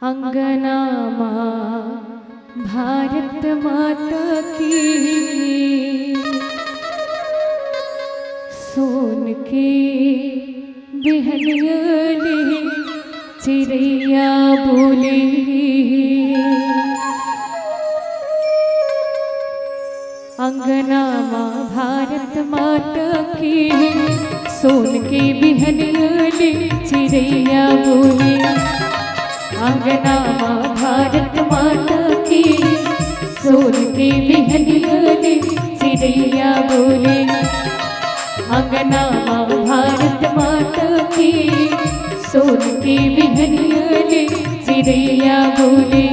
अंगना माँ भारत माता की, सोन के बिहनियाले चिड़ैया बोले। अंगना माँ भारत माता की, सोन के बिहनियाले चिड़ैया बोले। अंगना माँ भारत माता की, सोन के बिहनियाले चिड़ैया बोले। अंगना माँ भारत माता की, सोन के बिहनियाले चिड़ैया बोले।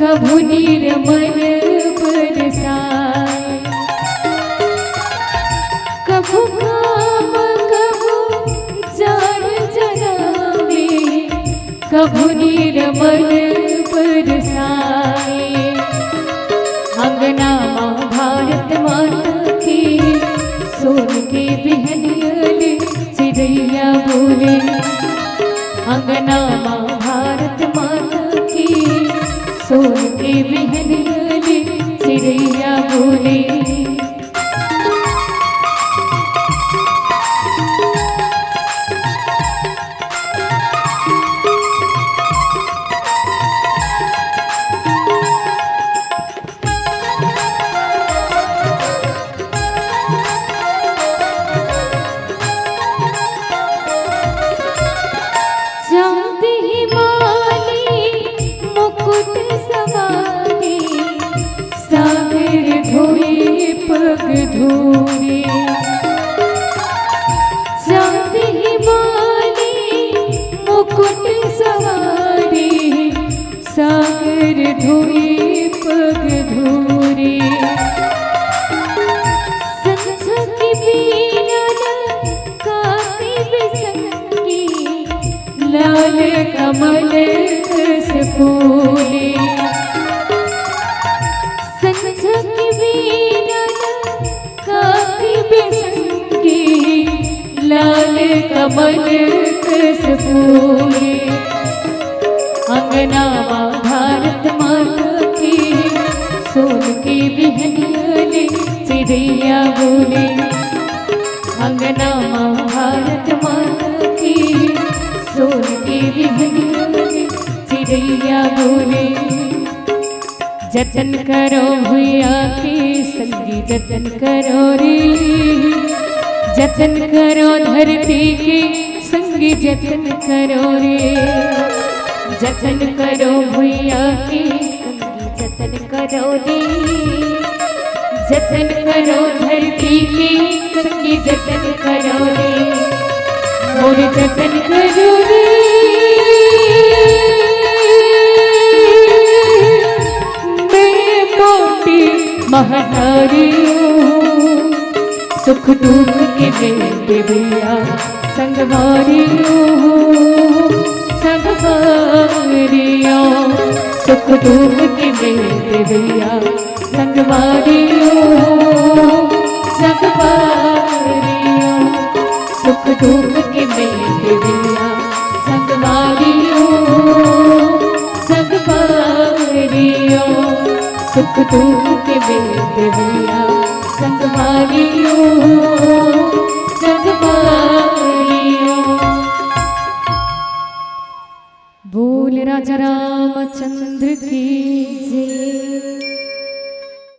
कभू निर्मल बरसाए, कभू काम कभू जाड़ जरावे, कभू निर्मल बरसाए। अंगना माँ भारत माता की, सोन के बिहनियाले चिड़ैया बोले। अंगना माँ भारत माता की, सोन के बिहनियाले चिड़ैया बोले। धोरे चाँद हिमाली मुकुट सवारी, सागर धोए पग धोरे। संझा की बीना काती बिसंगी, लाल कमल रस फूले। संझा की बीना लाल कमल रस फूले। अंगना माँ भारत माता की, सोन के बिहनियाले चिड़ैया बोले। अंगना माँ भारत माता की, सोन के बिहनियाले चिड़ैया बोले। जतन करो भैया के संगी, जतन करो रे, जतन करो धरती के संगी, जतन करो रे। जतन करो भैया के संगी, जतन करो रे, जतन करो धरती के संगी, जतन करो रे। और जतन करो रे, महतारी सुख दुख के मेरे भैया संगवारी हो, संगवारी हो। सुख दुख के मेरे भैया संगवारी हो, संगवारी हो। सुख दुख के मेरे भैया संगवारी हो, संगवारी हो। सुख दुख के मेरे भैया